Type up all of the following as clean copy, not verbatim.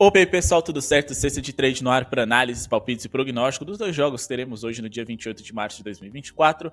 Opa, e aí pessoal, tudo certo? Sexta de trade no ar para análise, palpites e prognóstico dos dois jogos que teremos hoje no dia 28 de março de 2024.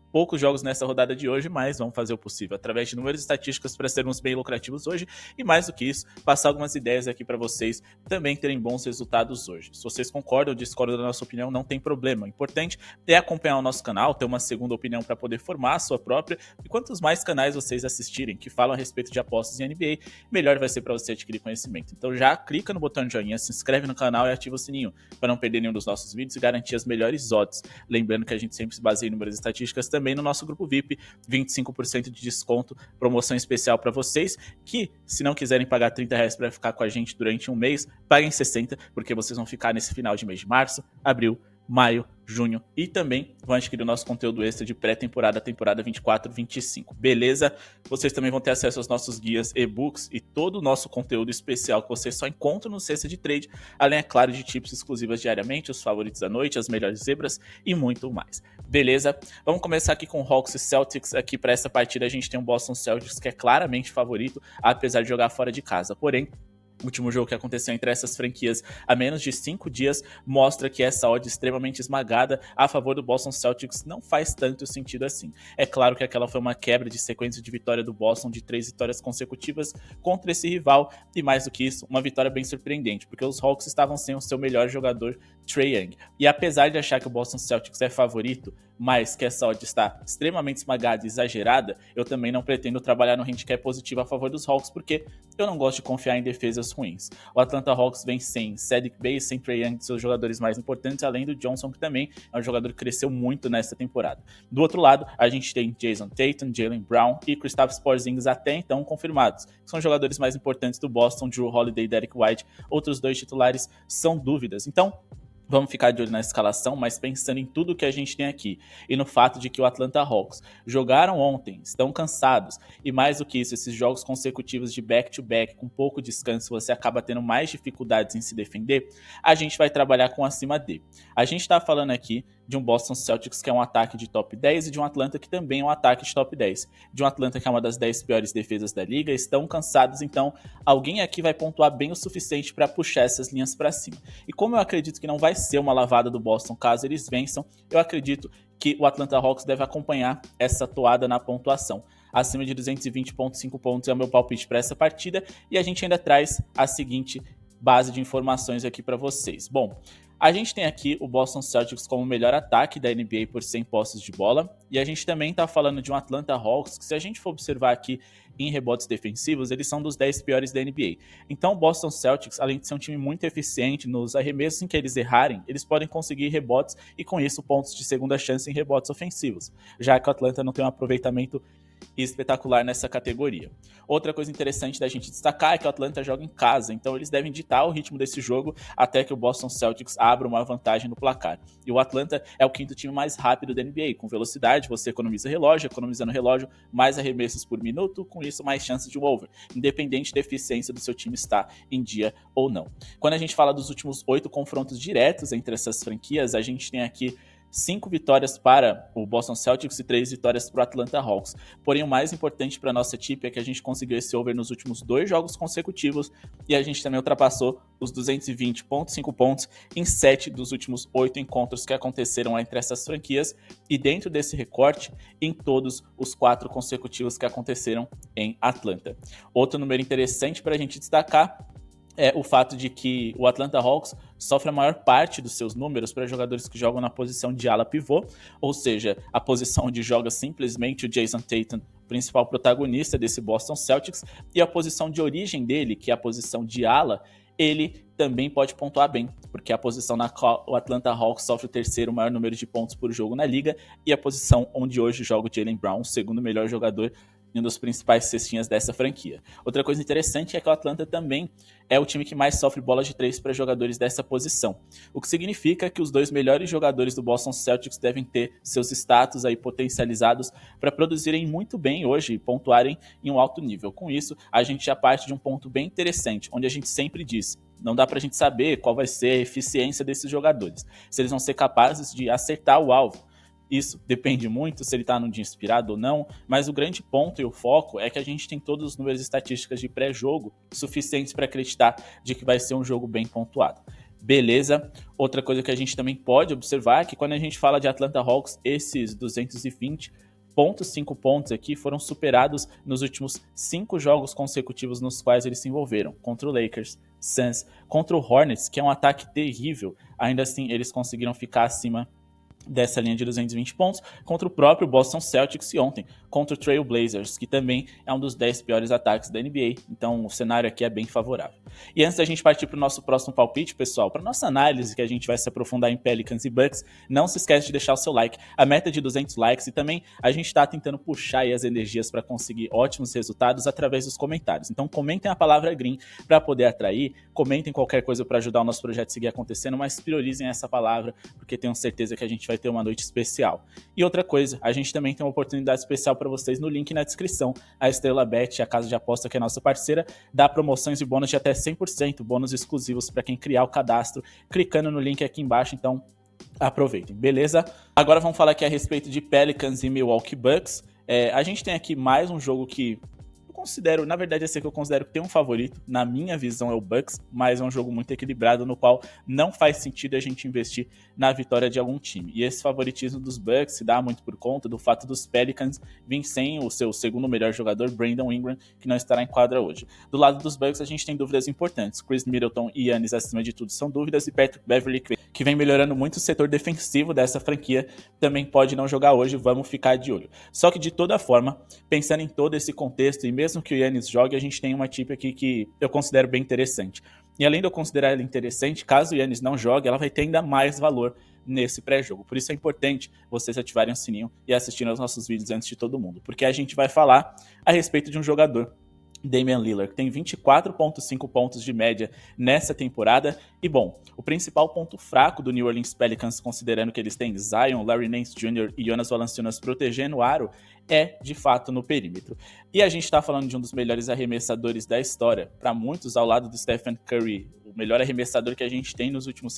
Poucos jogos nessa rodada de hoje, mas vamos fazer o possível através de números e estatísticas para sermos bem lucrativos hoje e, mais do que isso, passar algumas ideias aqui para vocês também terem bons resultados hoje. Se vocês concordam ou discordam da nossa opinião, não tem problema. O importante é acompanhar o nosso canal, ter uma segunda opinião para poder formar a sua própria, e quantos mais canais vocês assistirem que falam a respeito de apostas em NBA, melhor vai ser para você adquirir conhecimento. Então já clica no botão de joinha, se inscreve no canal e ativa o sininho para não perder nenhum dos nossos vídeos e garantir as melhores odds. Lembrando que a gente sempre se baseia em números e estatísticas também no nosso grupo VIP, 25% de desconto, promoção especial para vocês, que se não quiserem pagar R$30 para ficar com a gente durante um mês, paguem 60, porque vocês vão ficar nesse final de mês de março, abril, maio, junho e também vão adquirir o nosso conteúdo extra de pré-temporada, temporada 24-25, beleza? Vocês também vão ter acesso aos nossos guias, e-books e todo o nosso conteúdo especial que vocês só encontram no Cesta de Trade, além, é claro, de tips exclusivas diariamente, os favoritos da noite, as melhores zebras e muito mais, beleza? Vamos começar aqui com Hawks e Celtics. Aqui para essa partida a gente tem um Boston Celtics que é claramente favorito, apesar de jogar fora de casa, porém o último jogo que aconteceu entre essas franquias há menos de 5 dias mostra que essa odd extremamente esmagada a favor do Boston Celtics não faz tanto sentido assim. É claro que aquela foi uma quebra de sequência de vitória do Boston de 3 vitórias consecutivas contra esse rival e, mais do que isso, uma vitória bem surpreendente, porque os Hawks estavam sem o seu melhor jogador, Trae Young. E apesar de achar que o Boston Celtics é favorito, mas que essa odd está extremamente esmagada e exagerada, eu também não pretendo trabalhar no handicap positivo a favor dos Hawks, porque eu não gosto de confiar em defesas ruins. O Atlanta Hawks vem sem Saddiq Bey, sem Trae Young, seus jogadores mais importantes, além do Johnson, que também é um jogador que cresceu muito nesta temporada. Do outro lado, a gente tem Jason Tatum, Jaylen Brown e Kristaps Porzingis até então confirmados, que são jogadores mais importantes do Boston, Jrue Holiday e Derrick White. Outros dois titulares são dúvidas. Então, vamos ficar de olho na escalação, mas pensando em tudo que a gente tem aqui e no fato de que o Atlanta Hawks jogaram ontem, estão cansados e, mais do que isso, esses jogos consecutivos de back-to-back com pouco descanso, você acaba tendo mais dificuldades em se defender, a gente vai trabalhar com acima de. A gente está falando aqui de um Boston Celtics que é um ataque de top 10 e de um Atlanta que também é um ataque de top 10. De um Atlanta que é uma das 10 piores defesas da liga, estão cansados, então alguém aqui vai pontuar bem o suficiente para puxar essas linhas para cima. E como eu acredito que não vai ser uma lavada do Boston caso eles vençam, eu acredito que o Atlanta Hawks deve acompanhar essa toada na pontuação. Acima de 220,5 pontos é o meu palpite para essa partida e a gente ainda traz a seguinte base de informações aqui para vocês. Bom, a gente tem aqui o Boston Celtics como o melhor ataque da NBA por 100 posses de bola, e a gente também está falando de um Atlanta Hawks que, se a gente for observar aqui em rebotes defensivos, eles são dos 10 piores da NBA. Então o Boston Celtics, além de ser um time muito eficiente nos arremessos em que eles errarem, eles podem conseguir rebotes e, com isso, pontos de segunda chance em rebotes ofensivos, já que o Atlanta não tem um aproveitamento espetacular nessa categoria. Outra coisa interessante da gente destacar é que o Atlanta joga em casa, então eles devem ditar o ritmo desse jogo até que o Boston Celtics abra uma vantagem no placar. E o Atlanta é o quinto time mais rápido da NBA, com velocidade, você economiza relógio, economizando relógio, mais arremessos por minuto, com isso mais chances de um over, independente da eficiência do seu time estar em dia ou não. Quando a gente fala dos últimos 8 confrontos diretos entre essas franquias, a gente tem aqui 5 vitórias para o Boston Celtics e 3 vitórias para o Atlanta Hawks. Porém, o mais importante para a nossa equipe é que a gente conseguiu esse over nos últimos 2 jogos consecutivos e a gente também ultrapassou os 220,5 pontos em 7 dos últimos 8 encontros que aconteceram entre essas franquias e, dentro desse recorte, em todos os 4 consecutivos que aconteceram em Atlanta. Outro número interessante para a gente destacar é o fato de que o Atlanta Hawks sofre a maior parte dos seus números para jogadores que jogam na posição de ala pivô, ou seja, a posição onde joga simplesmente o Jason Tatum, principal protagonista desse Boston Celtics, e a posição de origem dele, que é a posição de ala, ele também pode pontuar bem, porque é a posição na qual o Atlanta Hawks sofre o terceiro maior número de pontos por jogo na liga e a posição onde hoje joga o Jaylen Brown, o segundo melhor jogador e um dos principais cestinhas dessa franquia. Outra coisa interessante é que o Atlanta também é o time que mais sofre bolas de 3 para jogadores dessa posição, o que significa que os 2 melhores jogadores do Boston Celtics devem ter seus status aí potencializados para produzirem muito bem hoje e pontuarem em um alto nível. Com isso, a gente já parte de um ponto bem interessante, onde a gente sempre diz: não dá pra gente saber qual vai ser a eficiência desses jogadores, se eles vão ser capazes de acertar o alvo. Isso depende muito se ele tá num dia inspirado ou não, mas o grande ponto e o foco é que a gente tem todos os números e estatísticas de pré-jogo suficientes para acreditar de que vai ser um jogo bem pontuado. Beleza? Outra coisa que a gente também pode observar é que quando a gente fala de Atlanta Hawks, esses 220,5 pontos aqui foram superados nos últimos 5 jogos consecutivos nos quais eles se envolveram, contra o Lakers, Suns, contra o Hornets, que é um ataque terrível. Ainda assim, eles conseguiram ficar acima dessa linha de 220 pontos, contra o próprio Boston Celtics e ontem, contra o Trail Blazers, que também é um dos 10 piores ataques da NBA, então o cenário aqui é bem favorável. E antes da gente partir para o nosso próximo palpite, pessoal, para nossa análise, que a gente vai se aprofundar em Pelicans e Bucks, não se esquece de deixar o seu like, a meta é de 200 likes, e também a gente está tentando puxar aí as energias para conseguir ótimos resultados através dos comentários. Então comentem a palavra green para poder atrair, comentem qualquer coisa para ajudar o nosso projeto a seguir acontecendo, mas priorizem essa palavra, porque tenho certeza que a gente vai ter uma noite especial. E outra coisa, a gente também tem uma oportunidade especial para vocês no link na descrição. A Estrela Bet, a casa de aposta que é nossa parceira, dá promoções e bônus de até 100%, bônus exclusivos para quem criar o cadastro, clicando no link aqui embaixo, então aproveitem, beleza? Agora vamos falar aqui a respeito de Pelicans e Milwaukee Bucks. A gente tem aqui mais um jogo que considero, na verdade esse que eu considero que tem um favorito, na minha visão é o Bucks, mas é um jogo muito equilibrado no qual não faz sentido a gente investir na vitória de algum time. E esse favoritismo dos Bucks se dá muito por conta do fato dos Pelicans vir sem o seu segundo melhor jogador, Brandon Ingram, que não estará em quadra hoje. Do lado dos Bucks a gente tem dúvidas importantes, Chris Middleton e Giannis acima de tudo são dúvidas, e Patrick Beverley, que vem melhorando muito o setor defensivo dessa franquia, também pode não jogar hoje, vamos ficar de olho. Só que de toda forma, pensando em todo esse contexto, e mesmo que o Giannis jogue, a gente tem uma equipe aqui que eu considero bem interessante. E além de eu considerar ela interessante, caso o Giannis não jogue, ela vai ter ainda mais valor nesse pré-jogo. Por isso é importante vocês ativarem o sininho e assistirem aos nossos vídeos antes de todo mundo, porque a gente vai falar a respeito de um jogador, Damian Lillard, que tem 24,5 pontos de média nessa temporada. E bom, o principal ponto fraco do New Orleans Pelicans, considerando que eles têm Zion, Larry Nance Jr. e Jonas Valanciunas protegendo o aro, é de fato no perímetro. E a gente está falando de um dos melhores arremessadores da história, para muitos ao lado do Stephen Curry, o melhor arremessador que a gente tem nos últimos,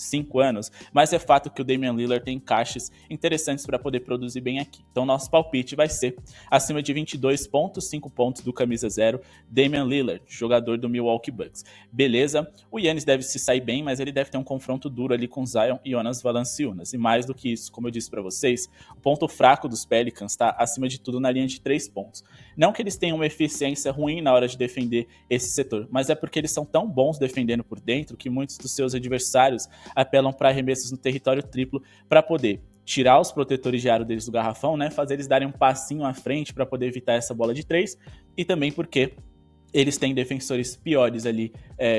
5 anos, mas é fato que o Damian Lillard tem encaixes interessantes para poder produzir bem aqui. Então nosso palpite vai ser acima de 22,5 pontos do camisa 0, Damian Lillard, jogador do Milwaukee Bucks. Beleza, o Giannis deve se sair bem, mas ele deve ter um confronto duro ali com Zion e Jonas Valanciunas. E mais do que isso, como eu disse para vocês, o ponto fraco dos Pelicans está acima de tudo na linha de 3 pontos. Não que eles tenham uma eficiência ruim na hora de defender esse setor, mas é porque eles são tão bons defendendo por dentro que muitos dos seus adversários apelam para arremessos no território triplo para poder tirar os protetores de aro deles do garrafão, né, fazer eles darem um passinho à frente para poder evitar essa bola de 3, e também porque eles têm defensores piores ali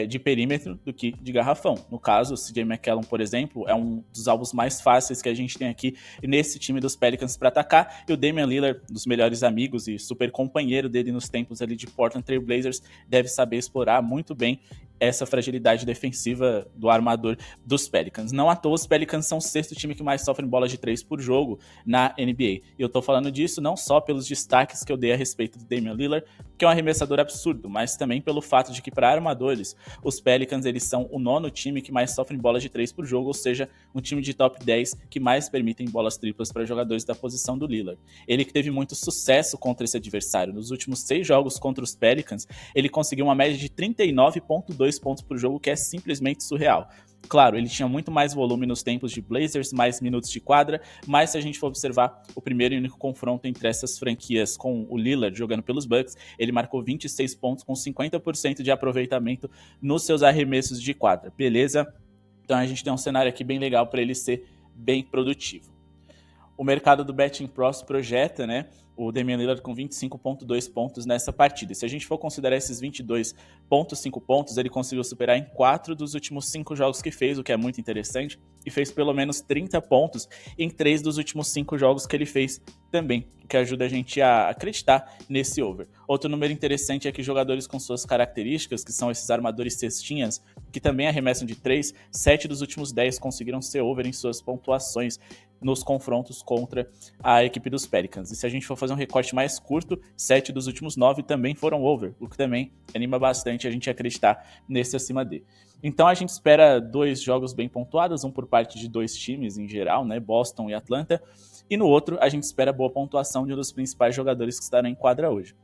de perímetro do que de garrafão. No caso, o CJ McCollum, por exemplo, é um dos alvos mais fáceis que a gente tem aqui nesse time dos Pelicans para atacar, e o Damian Lillard, dos melhores amigos e super companheiro dele nos tempos ali de Portland Trail Blazers, deve saber explorar muito bem essa fragilidade defensiva do armador dos Pelicans. Não à toa, os Pelicans são o 6º time que mais sofre bolas de 3 por jogo na NBA. E eu tô falando disso não só pelos destaques que eu dei a respeito do Damian Lillard, que é um arremessador absurdo, mas também pelo fato de que para armadores, os Pelicans eles são o 9º time que mais sofre bolas de 3 por jogo, ou seja, um time de top 10 que mais permitem bolas triplas para jogadores da posição do Lillard. Ele que teve muito sucesso contra esse adversário. Nos últimos 6 jogos contra os Pelicans, ele conseguiu uma média de 39,2 pontos por jogo, que é simplesmente surreal. Claro, ele tinha muito mais volume nos tempos de Blazers, mais minutos de quadra, mas se a gente for observar o primeiro e único confronto entre essas franquias com o Lillard jogando pelos Bucks, ele marcou 26 pontos com 50% de aproveitamento nos seus arremessos de quadra, beleza? Então a gente tem um cenário aqui bem legal para ele ser bem produtivo. O mercado do Betting Pros projeta, né, o Damian Lillard com 25,2 pontos nessa partida. Se a gente for considerar esses 22,5 pontos, ele conseguiu superar em 4 dos últimos 5 jogos que fez, o que é muito interessante, e fez pelo menos 30 pontos em 3 dos últimos 5 jogos que ele fez também, o que ajuda a gente a acreditar nesse over. Outro número interessante é que jogadores com suas características, que são esses armadores cestinhas, que também arremessam de 3, 7 dos últimos 10 conseguiram ser over em suas pontuações. nos confrontos contra a equipe dos Pelicans. E se a gente for fazer um recorte mais curto, 7 dos últimos 9 também foram over, o que também anima bastante a gente acreditar nesse acima D. Então a gente espera 2 jogos bem pontuados, um por parte de 2 times em geral, né, Boston e Atlanta, e no outro a gente espera boa pontuação de um dos principais jogadores que estarão em quadra hoje.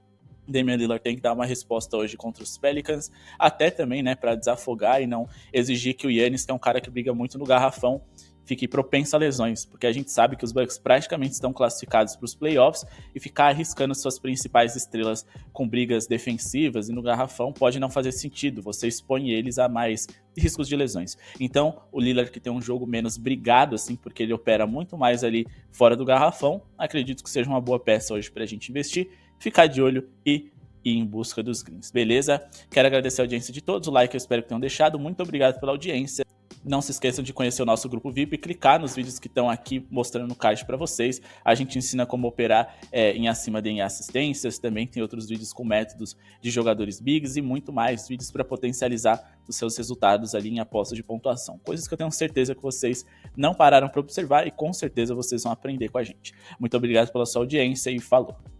Damian Lillard tem que dar uma resposta hoje contra os Pelicans, até também, né, para desafogar e não exigir que o Giannis, que é um cara que briga muito no garrafão, fique propenso a lesões, porque a gente sabe que os Bucks praticamente estão classificados para os playoffs e ficar arriscando suas principais estrelas com brigas defensivas e no garrafão pode não fazer sentido, você expõe eles a mais riscos de lesões. Então, o Lillard, que tem um jogo menos brigado, assim, porque ele opera muito mais ali fora do garrafão, acredito que seja uma boa peça hoje para a gente investir, ficar de olho e ir em busca dos greens, beleza? Quero agradecer a audiência de todos, o like eu espero que tenham deixado, muito obrigado pela audiência. Não se esqueçam de conhecer o nosso grupo VIP e clicar nos vídeos que estão aqui mostrando no card para vocês. A gente ensina como operar em acima de assistências, também tem outros vídeos com métodos de jogadores bigs e muito mais, vídeos para potencializar os seus resultados ali em apostas de pontuação. Coisas que eu tenho certeza que vocês não pararam para observar e com certeza vocês vão aprender com a gente. Muito obrigado pela sua audiência e falou!